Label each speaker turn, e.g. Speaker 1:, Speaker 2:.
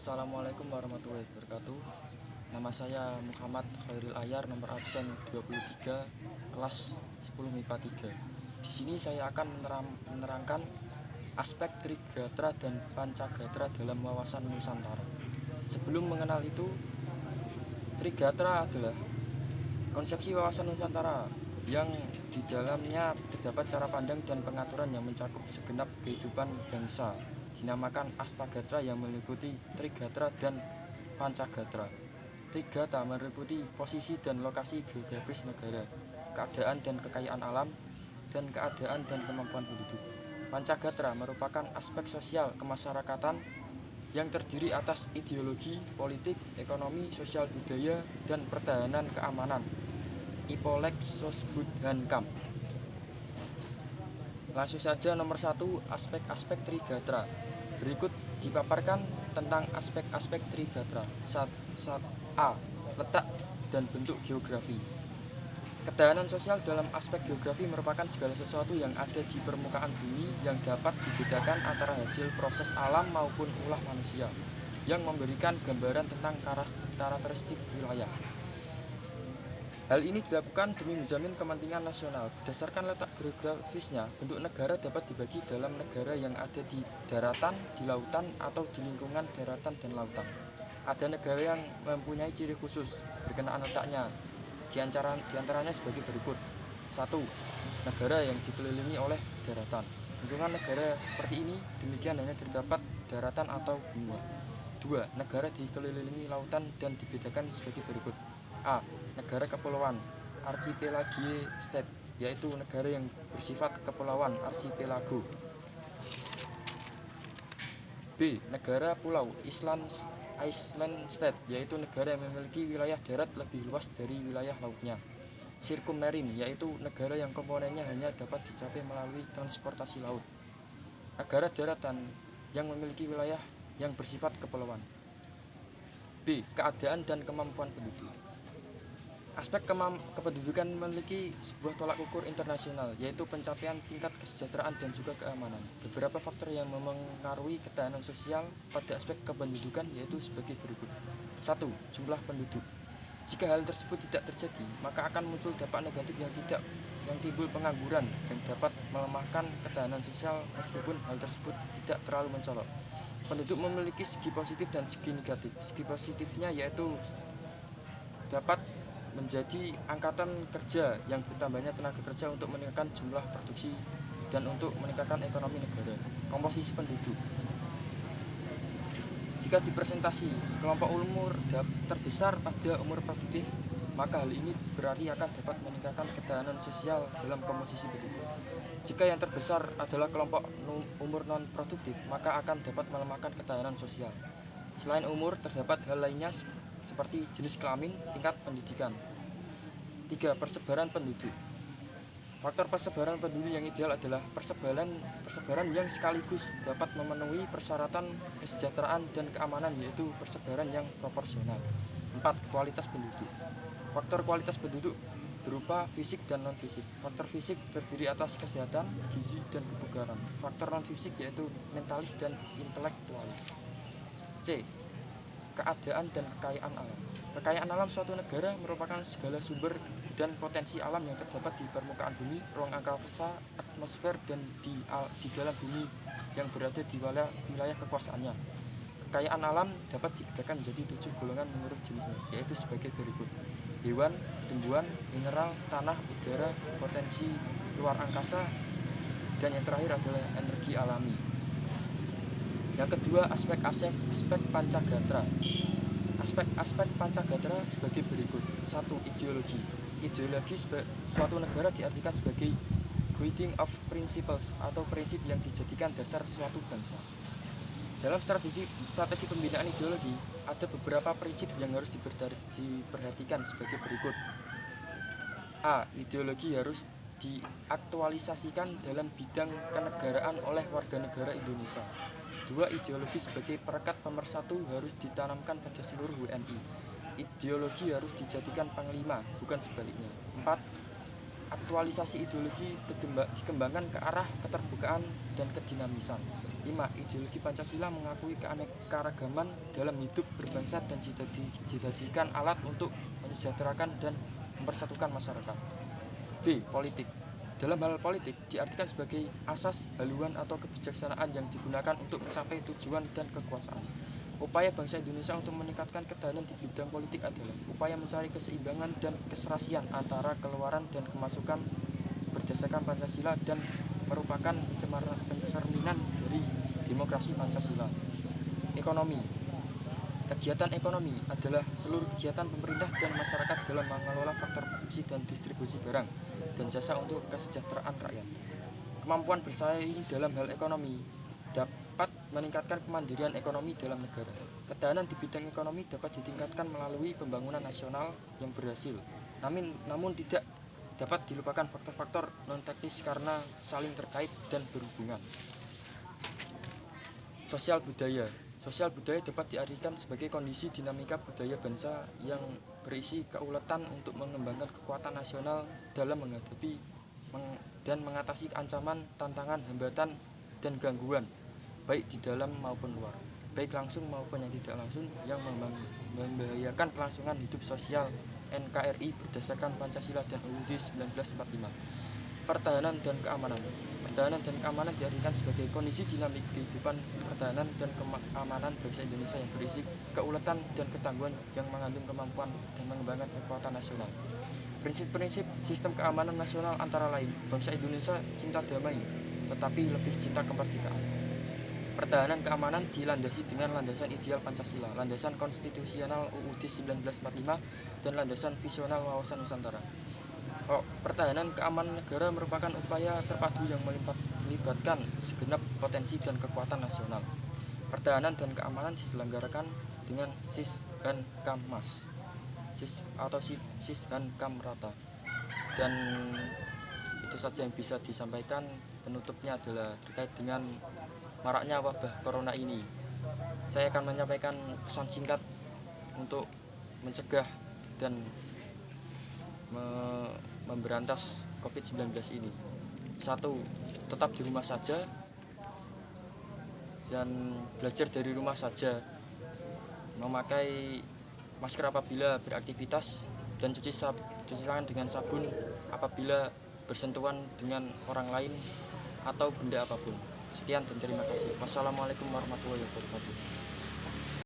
Speaker 1: Assalamualaikum warahmatullahi wabarakatuh. Nama saya Muhammad Khairil Ayar, nomor absen 23, kelas 10 MIPA 3. Di sini saya akan menerangkan aspek Trigatra dan Pancagatra dalam wawasan Nusantara. Sebelum mengenal itu, Trigatra adalah konsepsi wawasan Nusantara yang di dalamnya terdapat cara pandang dan pengaturan yang mencakup segenap kehidupan bangsa, dinamakan Astagatra yang meliputi Trigatra dan Pancagatra. Trigatra meliputi posisi dan lokasi geografis negara, keadaan dan kekayaan alam, dan keadaan dan kemampuan penduduk. Pancagatra merupakan aspek sosial kemasyarakatan yang terdiri atas ideologi, politik, ekonomi, sosial budaya, dan pertahanan keamanan. Ipolek Sosbudhankam. Langsung saja nomor 1, aspek-aspek Trigatra. Berikut dipaparkan tentang aspek-aspek Trigatra. A. Letak dan bentuk geografi. Ketahanan sosial dalam aspek geografi merupakan segala sesuatu yang ada di permukaan bumi yang dapat dibedakan antara hasil proses alam maupun ulah manusia, yang memberikan gambaran tentang karakteristik wilayah. Hal ini dilakukan demi menjamin kepentingan nasional. Berdasarkan letak geografisnya, bentuk negara dapat dibagi dalam negara yang ada di daratan, di lautan, atau di lingkungan daratan dan lautan. Ada negara yang mempunyai ciri khusus berkenaan letaknya, diantaranya sebagai berikut. 1. Negara yang dikelilingi oleh daratan. Lingkungan negara seperti ini demikian hanya terdapat daratan atau benua. 2. Negara dikelilingi lautan dan dibedakan sebagai berikut. A. Negara kepulauan archipelagic state, yaitu negara yang bersifat kepulauan archipelago. B. Negara pulau island state, yaitu negara yang memiliki wilayah darat lebih luas dari wilayah lautnya. Circummarine, yaitu negara yang komponennya hanya dapat dicapai melalui transportasi laut. Negara daratan yang memiliki wilayah yang bersifat kepulauan. B. Keadaan dan kemampuan penduduk. Aspek kependudukan memiliki sebuah tolak ukur internasional, yaitu pencapaian tingkat kesejahteraan dan juga keamanan. Beberapa faktor yang mempengaruhi ketahanan sosial pada aspek kependudukan yaitu sebagai berikut. 1. Jumlah penduduk. Jika hal tersebut tidak terjadi, maka akan muncul dampak negatif yang timbul pengangguran dan dapat melemahkan ketahanan sosial meskipun hal tersebut tidak terlalu mencolok. Penduduk memiliki segi positif dan segi negatif. Segi positifnya yaitu dapat menjadi angkatan kerja yang bertambahnya tenaga kerja untuk meningkatkan jumlah produksi dan untuk meningkatkan ekonomi negara. Komposisi penduduk. Jika dipresentasi kelompok umur terbesar pada umur produktif, maka hal ini berarti akan dapat meningkatkan ketahanan sosial dalam komposisi penduduk. Jika yang terbesar adalah kelompok umur non-produktif, maka akan dapat melemahkan ketahanan sosial. Selain umur, terdapat hal lainnya seperti jenis kelamin, tingkat pendidikan. 3. Persebaran penduduk. Faktor persebaran penduduk yang ideal adalah persebaran yang sekaligus dapat memenuhi persyaratan kesejahteraan dan keamanan, yaitu persebaran yang proporsional. 4. Kualitas penduduk. Faktor kualitas penduduk berupa fisik dan non-fisik. Faktor fisik terdiri atas kesehatan, gizi, dan kebugaran. Faktor non-fisik yaitu mentalis dan intelektualis. C. Keadaan dan kekayaan alam. Kekayaan alam suatu negara merupakan segala sumber dan potensi alam yang terdapat di permukaan bumi, ruang angkasa, atmosfer, dan di dalam bumi yang berada di wilayah kekuasaannya. Kekayaan alam dapat dibedakan menjadi 7 golongan menurut jenisnya, yaitu sebagai berikut. Hewan, tumbuhan, mineral, tanah, udara, potensi luar angkasa, dan yang terakhir adalah energi alami. Yang kedua, aspek Pancagatra. Aspek Pancagatra sebagai berikut. 1. Ideologi. Ideologi suatu negara diartikan sebagai guiding of principles atau prinsip yang dijadikan dasar suatu bangsa. Dalam strategi pembinaan ideologi, ada beberapa prinsip yang harus diperhatikan sebagai berikut. A. Ideologi harus diaktualisasikan dalam bidang kenegaraan oleh warga negara Indonesia. 2. Ideologi sebagai perekat pemersatu harus ditanamkan pada seluruh WNI. Ideologi harus dijadikan panglima, bukan sebaliknya. 4. Aktualisasi ideologi dikembangkan ke arah keterbukaan dan kedinamisan. 5. Ideologi Pancasila mengakui keanekaragaman dalam hidup berbangsa dan dijadikan alat untuk mensejahterakan dan mempersatukan masyarakat. B. Politik. Dalam hal politik diartikan sebagai asas, haluan atau kebijaksanaan yang digunakan untuk mencapai tujuan dan kekuasaan. Upaya bangsa Indonesia untuk meningkatkan ketahanan di bidang politik adalah upaya mencari keseimbangan dan keserasian antara keluaran dan kemasukan berdasarkan Pancasila dan merupakan pencerminan dari demokrasi Pancasila. Ekonomi. Kegiatan ekonomi adalah seluruh kegiatan pemerintah dan masyarakat dalam mengelola faktor produksi dan distribusi barang dan jasa untuk kesejahteraan rakyat. Kemampuan bersaing dalam hal ekonomi dapat meningkatkan kemandirian ekonomi dalam negara. Ketahanan di bidang ekonomi dapat ditingkatkan melalui pembangunan nasional yang berhasil. Namun tidak dapat dilupakan faktor-faktor non-teknis karena saling terkait dan berhubungan. Sosial budaya. Sosial budaya dapat diartikan sebagai kondisi dinamika budaya bangsa yang berisi keuletan untuk mengembangkan kekuatan nasional dalam menghadapi dan mengatasi ancaman, tantangan, hambatan, dan gangguan, baik di dalam maupun luar, baik langsung maupun yang tidak langsung, yang membahayakan kelangsungan hidup sosial NKRI berdasarkan Pancasila dan UUD 1945. Pertahanan dan keamanan. Pertahanan dan keamanan diartikan sebagai kondisi dinamik kehidupan pertahanan dan keamanan bangsa Indonesia yang berisi keuletan dan ketangguhan yang mengandung kemampuan dan mengembangkan kekuatan nasional. Prinsip-prinsip sistem keamanan nasional antara lain, bangsa Indonesia cinta damai, tetapi lebih cinta kemerdekaan. Pertahanan keamanan dilandasi dengan landasan ideal Pancasila, landasan konstitusional UUD 1945, dan landasan visional wawasan Nusantara. Pertahanan keamanan negara merupakan upaya terpadu yang melibatkan segenap potensi dan kekuatan nasional. Pertahanan dan keamanan diselenggarakan dengan Sishankam-Mas atau Sishankam-Rata. Dan itu saja yang bisa disampaikan. Penutupnya adalah terkait dengan maraknya wabah corona ini. Saya akan menyampaikan pesan singkat untuk mencegah dan memberantas COVID-19 ini. 1. Tetap di rumah saja dan belajar dari rumah saja. Memakai masker apabila beraktivitas dan cuci tangan dengan sabun apabila bersentuhan dengan orang lain atau benda apapun. Sekian dan terima kasih. Wassalamualaikum warahmatullahi wabarakatuh.